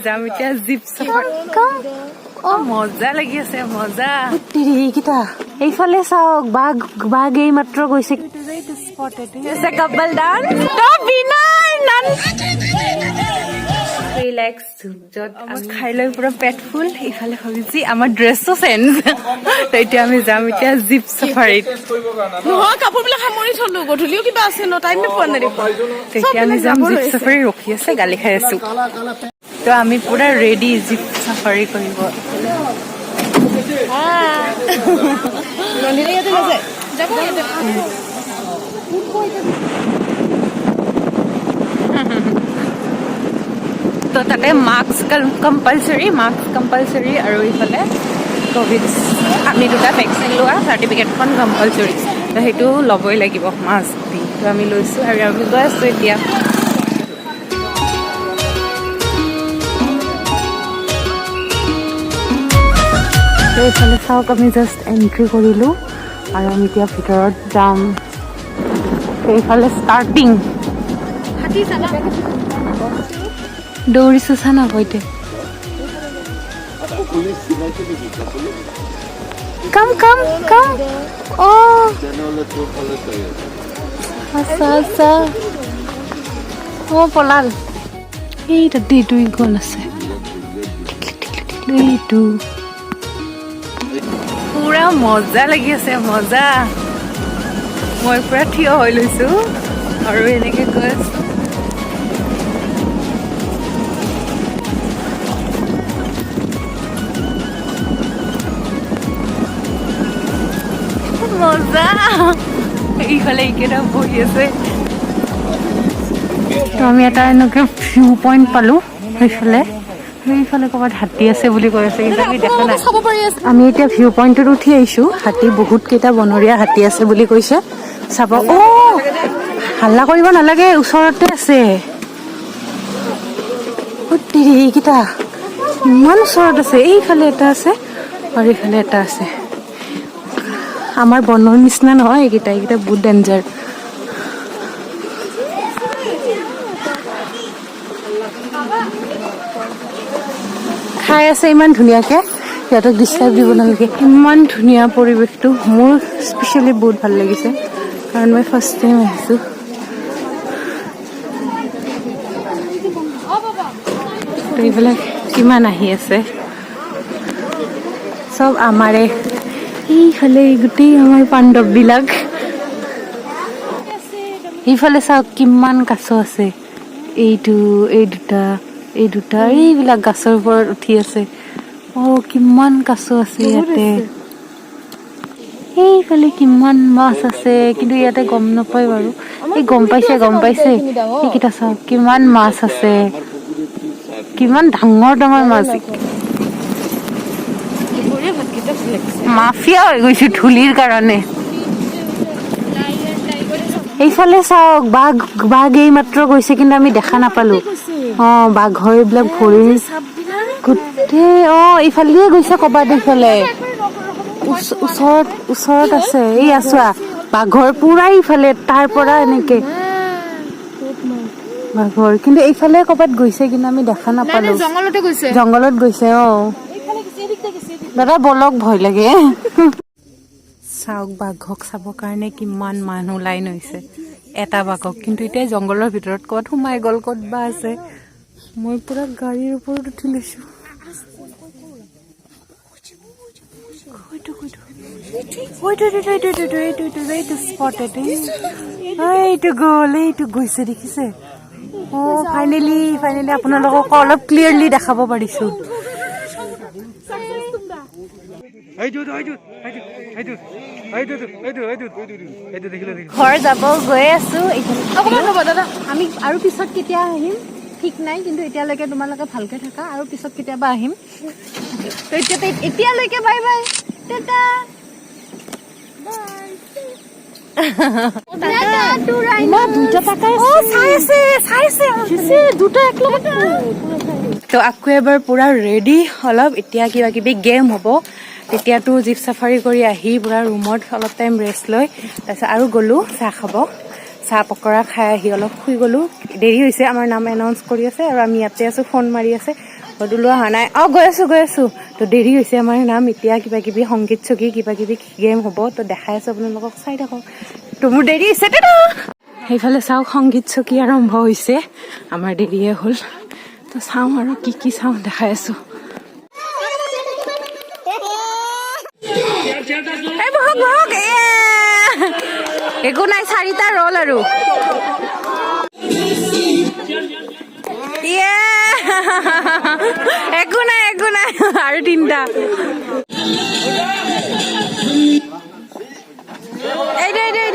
যাম এতিয়া jeep safari. অ মজা লাগি আছে, মজা। কেইটা এইফালে চাওক, বাঘ বাঘ এই মাত্ৰ গৈছে। কাপল ডান্স ৰিলেক্স য'ত খাই লৈ পুৰা পেট ফুল, ইফালে ভাবিছি আমাৰ ড্ৰেছো চেঞ্জ। এতিয়া আমি যাম এতিয়া জীপ চাফাৰীত। নহয় কাপোৰবিলাক সামৰি থলো, গধূলিও কিবা আছে ন, টাইম পোৱা নাই। তেতিয়া আমি যাম, জীপ চাফাৰী ৰখি আছে, গালি খাই আছো। তো আমি পুৰা ৰেডি জীপ চাফাৰী কৰিব। তো তাতে মাস্ক কম্পালচৰি আৰু ইফালে কোভিড আমি দুটা ভেকচিন লোৱা চাৰ্টিফিকেটখন কম্পালচৰি, তো সেইটো ল'বই লাগিব মাস্ক দি। তো আমি লৈছোঁ আৰু আমি গৈ আছোঁ এতিয়া। এইফালে চাওক, আমি জাষ্ট এণ্ট্ৰি কৰিলোঁ আৰু আমি এতিয়া ভিতৰত যাম। এইফালে ষ্টাৰ্টিং দৌৰিছোঁ চানা কৈতে। কাম কাম কাম। অ আচ্ছা আচ্ছা, অ পলাল। এই তাতে এইটো গ'ল আছে, এইটো পুৰা মজা লাগি আছে, মজা। মই পুৰা থিয় হৈ লৈছো আৰু এনেকে গৈ আছো। মজা। এইফালে এইকেইটা বহি আছে। তো আমি এটা এনেকে ভিউ পইণ্ট পালো। সেইফালে ক'ৰবাত হাতী আছে বুলি কৈ আছে, কিন্তু আমি দেখা নাই। আমি এতিয়া ভিউ পইণ্টত উঠি আহিছো। হাতী বহুত কেইটা বনৰীয়া হাতী আছে বুলি কৈছে, চাব। অ হাল্লা কৰিব নালাগে, ওচৰতে আছে। এইকেইটা ইমান ওচৰত আছে। এইফালে এটা আছে আৰু এইফালে এটা আছে। আমাৰ বনৰ নিচিনা নহয় এইকেইটা, এইকেইটা বহুত ডেঞ্জাৰ। খাই আছে ইমান ধুনীয়াকে, সিহঁতক ডিষ্টাৰ্ব দিব নালাগে। ইমান ধুনীয়া পৰিৱেশটো, মোৰ স্পেচিয়েলি বহুত ভাল লাগিছে, কাৰণ মই ফাৰ্ষ্ট টাইম আহিছোঁ। এইবিলাক কিমান আহি আছে, চব আমাৰে। এইফালে গোটেই আমাৰ পাণ্ডৱ বিলাক। এইফালে চাওক কিমান কাছ আছে। এইটো এই দুটা এইবিলাক গাছৰ ওপৰত উঠি আছে। অ কিমান কাছ আছে ইয়াতে। এইফালে কিমান মাছ আছে, কিন্তু ইয়াতে গম নাপায় বাৰু। এই গম পাইছে এইকেইটা চাওক কিমান মাছ আছে, কিমান ডাঙৰ ডাঙৰ মাছ। মাফিয়া হৈ গৈছো ধূলিৰ কাৰণে। এইফালে চাওক, বাঘ এই মাত্ৰ গৈছে, কিন্তু আমি দেখা নাপালো। অ বাঘৰ এইবিলাক ভৰি গোটেই। অ ইফালে গৈছে ক'বাত, এইফালে ওচৰত আছে। এই চোৱা, বাঘৰ পুৰা ইফালে, তাৰ পৰা এনেকে বাঘৰ, কিন্তু এইফালে ক'বাত গৈছে, কিন্তু আমি দেখা নাপালো। জংঘলত গৈছে। অ দাদা বলক, ভয় লাগে। চাওক, বাঘক চাবৰ কাৰণে কিমান মানুহ লাইন হৈছে এটা বাঘক, কিন্তু এতিয়া জংঘলৰ ভিতৰত ক'ত সোমাই গ'ল, ক'ত বা আছে। মই পুৰা গাড়ীৰ ওপৰত উঠি লৈছো। এইটো গৈছে, দেখিছে? অ ফাইনেলি আপোনালোকক অলপ ক্লিয়াৰলি দেখাব পাৰিছো। ঘৰ যাব গৈ আছো। আমি আৰু পিছত কেতিয়া আহিম ঠিক নাই, কিন্তু এতিয়ালৈকে তোমালোকে ভালকে থাকা, আৰু পিছত কেতিয়াবা আহিম। এতিয়ালৈকে বাই বাই, টাটা। তো আকৌ এবাৰ পুৰা ৰেডি অলপ। এতিয়া কিবা কিবি গেম হ'ব। তেতিয়াতো জীপ চাফাৰী কৰি আহি পুৰা ৰুমত অলপ টাইম ৰেষ্ট লৈ, তাৰপিছত আৰু গ'লো চাহ খাব। চাহ পকৰা খাই আহি অলপ শুই গ'লো। দেৰি হৈছে, আমাৰ নাম এনাউন্স কৰি আছে আৰু আমি ইয়াতে আছো, ফোন মাৰি আছে। গধূলি অহা নাই গৈ আছো তো দেৰি হৈছে আমাৰ নাম এতিয়া কিবা কিবি সংগীত চকী কিবা কিবি গেম হ'ব তো দেখাই আছো আপোনালোকক চাই থাকক তো মোৰ দেৰি হৈছে সেইফালে চাওক সংগীত চকী আৰম্ভ হৈছে আমাৰ দেৰিয়ে হ'ল তো চাওঁ আৰু কি চাওঁ দেখাই আছো বহক একো নাই 4টা ৰল আৰু একো নাই আৰু 3টা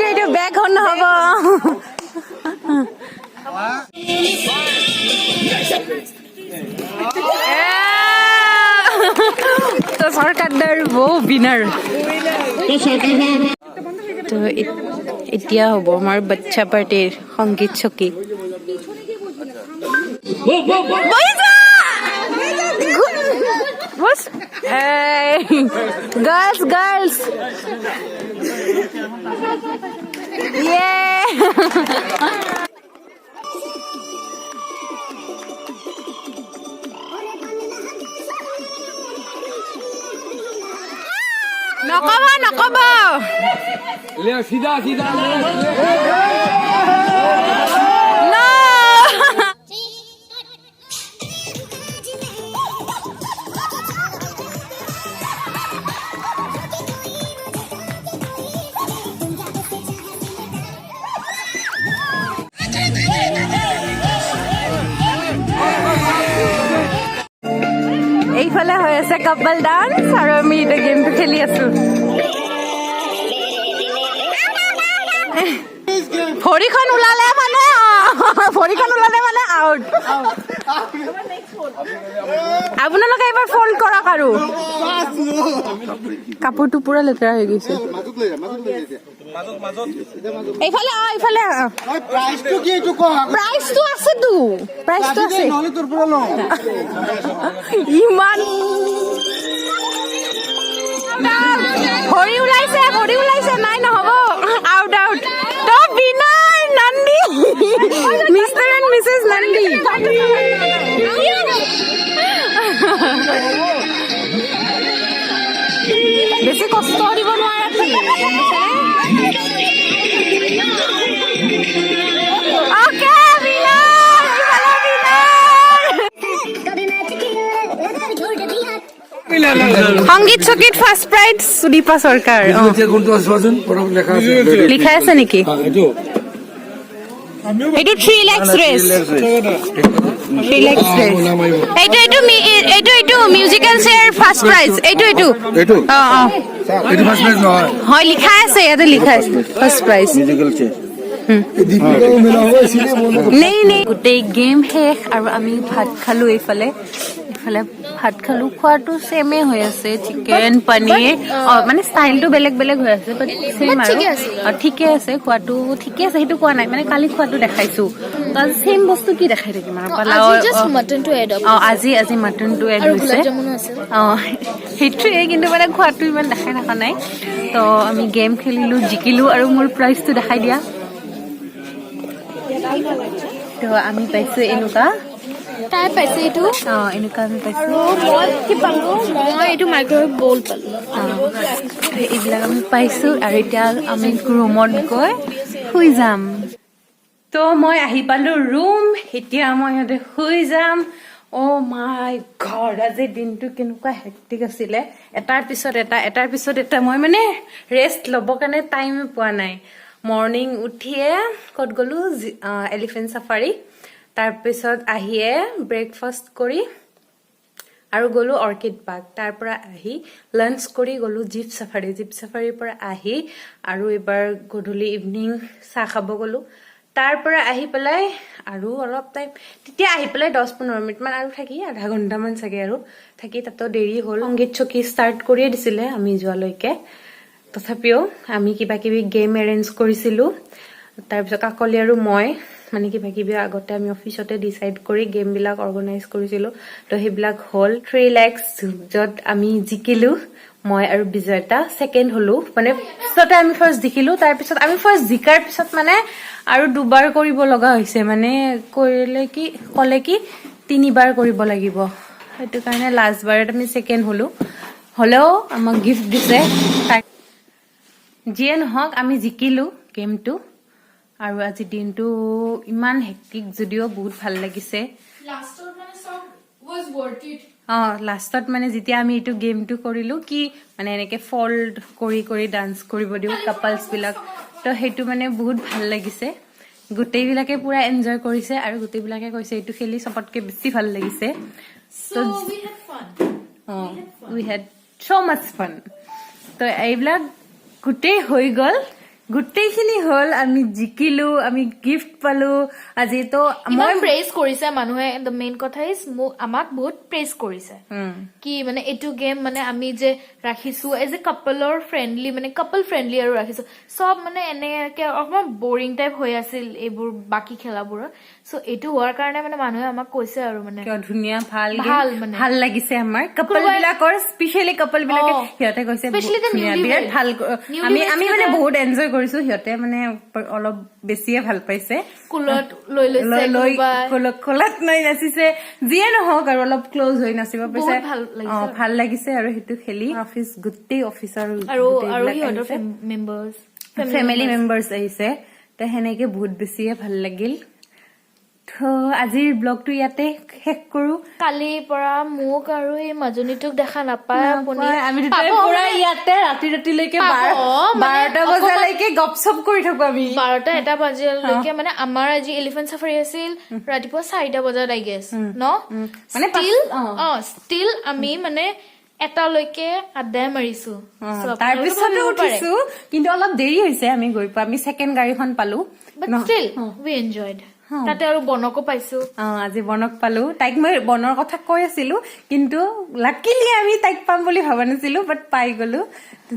এইটো বেগ হন নহ'ব তো চৰকাৰ বৌ বিনাৰ তো এতিয়া হ'ব আমাৰ বাচ্চা পাৰ্টিৰ সংগীত চকী girls yeah নকবা ले सीधा no এইফালে হৈ আছে কাপল ডান্স আৰু আমি এটা গেমটো খেলি আছো ভৰিখন ওলালে মানে আউট আপোনালোকে এবাৰ ফল্ড কৰক আৰু কাপোৰটো পুৰা লেতেৰা হৈ গৈছে এইফালে প্ৰাইচটো আছে ইমান ভৰি ওলাইছে নাই নহ'ব আউট তো বিনাৰ Nandi Mr and Mrs Nandi বেছি কষ্ট দিব নোৱাৰা সংগীত চকীত ফাৰ্ষ্ট প্ৰাইজ সুদীপা চৰকাৰ লিখাই আছে নেকি এইটো 3 lakhs ৰেচ এইটো মিউজিকেল চেয়াৰ ফাৰ্ষ্ট প্ৰাইজ এইটো হয় লিখাই আছে ইয়াতে লিখাই আছে ফাৰ্ষ্ট প্ৰাইজ গোটেই গেম শেষ আৰু আমি ভাত খালো এইফালে ভাত খালো খোৱাটো চেমে হৈ আছে চিকেন পনীৰ মানে ষ্টাইলটো বেলেগ হৈ আছে বাট চেম আৰু ঠিকে আছে খোৱাটো ঠিকে আছে সেইটো কোৱা নাই মানে কালি খোৱাটো দেখাইছো তো আজি চেম বস্তু কি দেখাই থাকিম আৰু আজি মাটনটো এড হৈছে সেইটোৱে কিন্তু মানে খোৱাটো ইমান দেখাই থকা নাই তো আমি গেম খেলিলো জিকিলো আৰু মোৰ প্ৰাইজটো দেখাই দিয়া তো আমি পাইছো এনেকুৱা তাই পাইছে এইটো এনেকুৱা আমি পাইছো মই কি পালো মই এইটো মাইক্ৰৱেভ বল পালো এইবিলাক আমি পাইছো আৰু এতিয়া আমি ৰুমত গৈ শুই যাম তো মই আহি পালো ৰুম এতিয়া মই ইয়াতে শুই যাম মাই গড আজি দিনটো কেনেকুৱা হেক্টিক আছিলে এটাৰ পিছত এটা মই মানে ৰেষ্ট ল'বৰ কাৰণে টাইমে পোৱা নাই মৰ্ণিং উঠিয়ে ক'ত গ'লো এলিফেণ্ট চাফাৰী তাৰপিছত আহিয়ে ব্ৰেকফাষ্ট কৰি আৰু গ'লো অৰ্কিড পাৰ্ক তাৰ পৰা আহি লাঞ্চ কৰি গ'লো জীপ চাফাৰীৰ পৰা আহি আৰু এবাৰ গধূলি ইভিনিং চাহ খাব গ'লো তাৰ পৰা আহি পেলাই আৰু অলপ টাইম তেতিয়া আহি পেলাই 10-15 মিনিটমান আৰু থাকি আধা ঘণ্টামান চাগে আৰু থাকি তাতো দেৰি হ'ল সংগীত চকী ষ্টাৰ্ট কৰিয়ে দিছিলে আমি যোৱালৈকে তথাপিও আমি কিবা কিবি গেম এৰেঞ্জ কৰিছিলো তাৰপিছত কাকলি আৰু মই মানে কিবা কিবি আগতে আমি অফিচতে ডিসাইড কৰি গেম বিলাক অৰ্গানাইজ কৰিছিলো তো সেইবিলাক হ'ল 3 lakhs য'ত আমি জিকিলো মই আৰু বিজয়তা সেকেন্ড হলো মানে পিছতে আমি ফাৰ্স্ট জিকিলো তাৰ পিছত আমি ফাৰ্স্ট জিকাৰ পিছত মানে আৰু দুবাৰ কৰিব লগা হৈছে মানে কৰিলে কি ক'লে কি 3 বাৰ কৰিব লাগিব সেইটো কাৰণে লাষ্ট বাৰত আমি ছেকেণ্ড হ'লেও আমাক গিফ্ট দিছে যিয়ে নহওক আমি জিকিলো গেমটো আৰু আজি দিনটো ইমান হেক্টিক যদিও বহুত ভাল লাগিছে লাষ্টত মানে যেতিয়া আমি এইটো গেমটো কৰিলো কি মানে এনেকে ফল্ড কৰি ডান্স কৰিব দিওঁ কাপলছ বিলাক তো সেইটো মানে বহুত ভাল লাগিছে গোটেইবিলাকে পুৰা এনজয় কৰিছে আৰু গোটেইবিলাকে কৈছে এইটো খেলি চবতকে বেছি ভাল লাগিছে we had so much fun তো এইবিলাক গোটেই হৈ গ'ল গোটেইখিনি হ'ল আমি জিকিলো আমি গিফ্ট পালো আজি তো মই প্ৰেজ কৰিছে মানুহে দ্য মেইন কথা ইজ আমাক বহুত প্ৰেজ কৰিছে কি মানে এইটো গেম মানে আমি যে ৰাখিছো এজ এ কাপলৰ ফ্ৰেণ্ডলি মানে কাপল ফ্ৰেণ্ডলি আৰু ৰাখিছো সব মানে এনেকে অকমান বৰিং টাইপ হৈ আছিল এইবোৰ বাকি খেলাবোৰ সো এইটো হোৱাৰ কাৰণে মানে মানুহে আমাক কৈছে আৰু মানে ধুনীয়া ভাল লাগিছে আমাৰ কাপল বিলাকৰ স্পেশালি কাপল বিলাকে সিহঁতে কৈছে বিৰাট ভাল আমি মানে বহুত এনজয় কৰিছো সিহঁতে মানে অলপ বেছিয়ে ভাল পাইছে কুলত লৈ কোলাত নাই নাচিছে যিয়ে নহওক আৰু অলপ ক্লোজ হৈ নাচিব পাইছে ভাল লাগিছে আৰু সেইটো খেলি অফিচ গোটেই অফিচৰ আৰু সিহঁতৰ ফেমিলি মেম্বাৰ্ছ আহিছে তো সেনেকে বহুত বেছিয়ে ভাল লাগিল তো আজিৰ ব্লগটো ইয়াতে শেষ কৰো কালিৰ পৰা মোক আৰু এই মাজনীটোক দেখা নাপায় আমি পুৰা ইয়াতে ৰাতিলৈকে 12টা বজালৈকে গপচপ কৰি থাকো আমি 12টা বজালৈকে মানে আমাৰ আজি এলিফেন্ট চাফাৰী আছিল ৰাতিপুৱা 4টা বজাত আই গেছ ন মানে ষ্টিল আমি মানে এটালৈকে আড্ডাই মাৰিছো তাৰপিছতো উঠিছো কিন্তু অলপ দেৰি হৈছে আমি গৈ পোৱা আমি ছেকেণ্ড গাড়ীখন পালো বাট ষ্টিল উই এনজয়ড তাতে আৰু বনকো পাইছো আজি বনক পালো তাইক মই বনৰ কথা কৈ আছিলো কিন্তু লাকিলি আমি তাইক পাম বুলি ভাবা নাছিলো বাট পাই গলো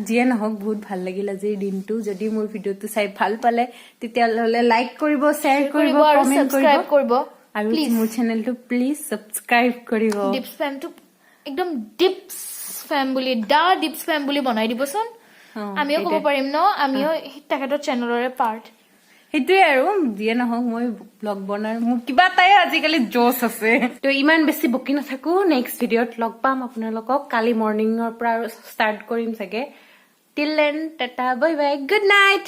যিয়ে নহওক বহুত ভাল লাগিল আজিৰ দিনটো যদি মোৰ ভিডিঅ'টো চাই ভাল পালে তেতিয়াহ'লে লাইক কৰিব শ্বেয়াৰ কৰিব কমেন্ট কৰিব আৰু মোৰ চেনেলটো প্লিজ সাবস্ক্ৰাইব কৰিব ডিপ স্পেমটো একদম ডিপছ ফেম বুলি বনাই দিবচোন আমিও ক'ব পাৰিম ন আমিও তেখেতৰ চেনেলৰে পাৰ্ট সেইটোৱে আৰু যিয়ে নহওক মই ব্লগ বনাৰ মোৰ কিবা এটাই আজিকালি জোচ আছে তো ইমান বেছি বকি নাথাকো নেক্সট ভিডিঅ'ত লগ পাম আপোনালোকক কালি মৰ্ণিঙৰ পৰা ষ্টাৰ্ট কৰিম চাগে till then tata bye bye good night